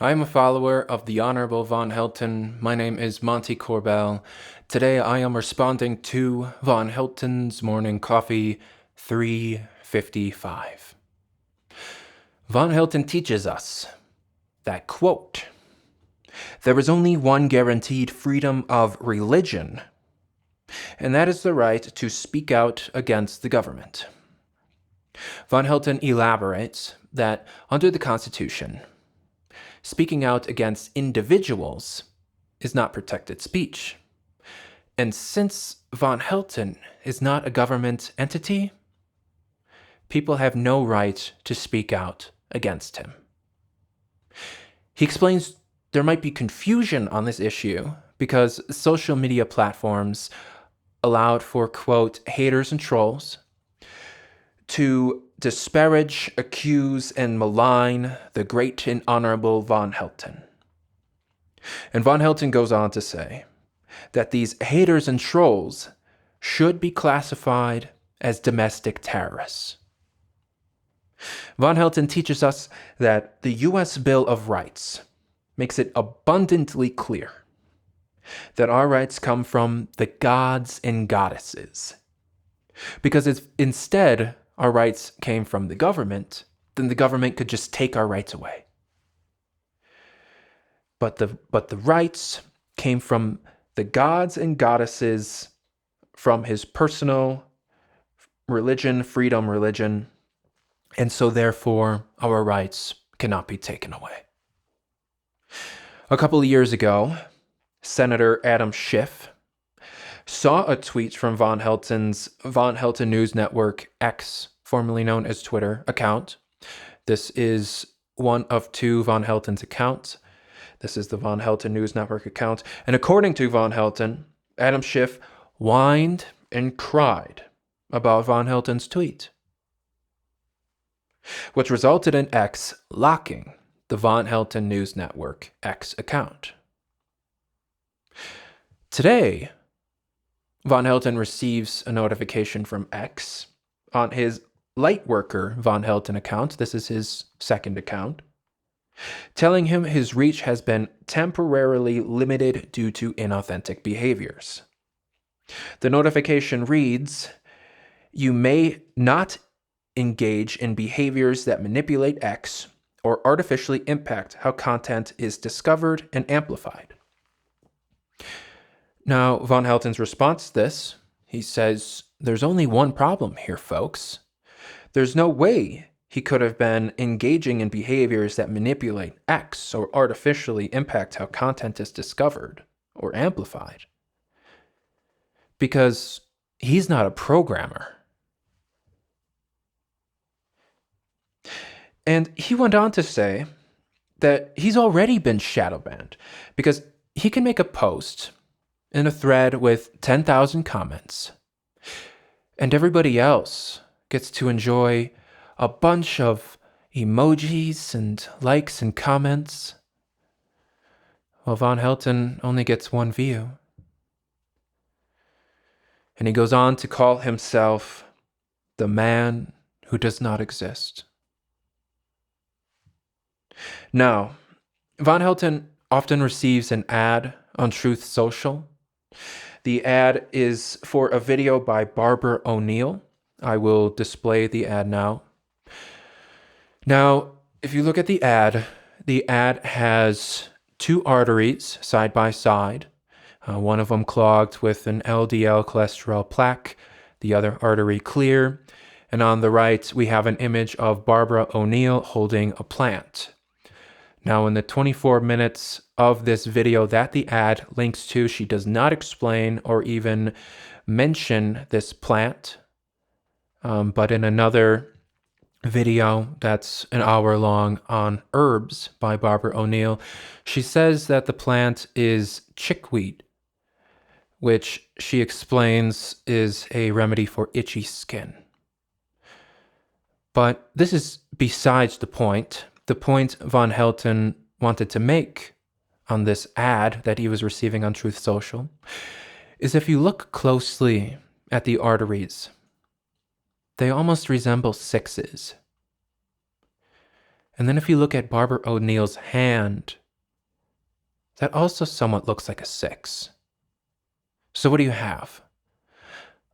I am a follower of the Honorable von Helton. My name is Monty Corbell. Today I am responding to von Helton's Morning Coffee 355. Von Helton teaches us that, quote, there is only one guaranteed freedom of religion, and that is the right to speak out against the government. Von Helton elaborates that under the Constitution, speaking out against individuals is not protected speech. And since von Helton is not a government entity, people have no right to speak out against him. He explains there might be confusion on this issue because social media platforms allowed for, quote, haters and trolls to disparage, accuse, and malign the great and honorable von Helton. And von Helton goes on to say that these haters and trolls should be classified as domestic terrorists. Von Helton teaches us that the U.S. Bill of Rights makes it abundantly clear that our rights come from the gods and goddesses. Because if instead our rights came from the government, then the government could just take our rights away. But the rights came from the gods and goddesses, from his personal religion, freedom religion, and so therefore our rights cannot be taken away. A couple of years ago, Senator Adam Schiff saw a tweet from von Helton's Von Helton News Network X, formerly known as Twitter, account. This is one of two von Helton's accounts. This is the Von Helton News Network account. And according to von Helton, Adam Schiff whined and cried about von Helton's tweet, which resulted in X locking the Von Helton News Network X account. Today, von Helton receives a notification from X on his Lightworker von Helton account. This is his second account, telling him his reach has been temporarily limited due to inauthentic behaviors. The notification reads, "You may not engage in behaviors that manipulate X or artificially impact how content is discovered and amplified." Now, von Helton's response to this, he says, there's only one problem here, folks. There's no way he could have been engaging in behaviors that manipulate X or artificially impact how content is discovered or amplified, because he's not a programmer. And he went on to say that he's already been shadow banned because he can make a post in a thread with 10,000 comments, and everybody else gets to enjoy a bunch of emojis and likes and comments, while von Helton only gets one view. And he goes on to call himself the man who does not exist. Now, von Helton often receives an ad on Truth Social. The ad is for a video by Barbara O'Neill. I will display the ad now. Now, if you look at the ad has two arteries side by side, one of them clogged with an LDL cholesterol plaque, the other artery clear, and on the right we have an image of Barbara O'Neill holding a plant. Now, in the 24 minutes of this video that the ad links to, she does not explain or even mention this plant. But in another video that's an hour long on herbs by Barbara O'Neill, she says that the plant is chickweed, which she explains is a remedy for itchy skin. But this is besides the point. The point von Helton wanted to make on this ad that he was receiving on Truth Social is if you look closely at the arteries, they almost resemble sixes. And then if you look at Barbara O'Neill's hand, that also somewhat looks like a 6. So what do you have?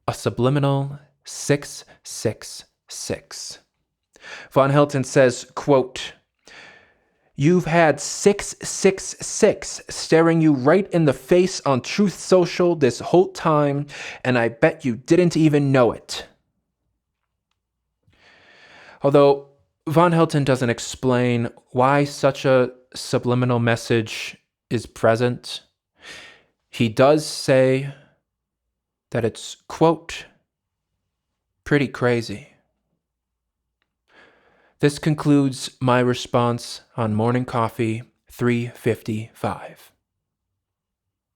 A subliminal 666. Von Helton says, quote, "You've had 666 staring you right in the face on Truth Social this whole time, and I bet you didn't even know it." Although Von Helton doesn't explain why such a subliminal message is present, he does say that it's, quote, "pretty crazy." This concludes my response on Morning Coffee 355.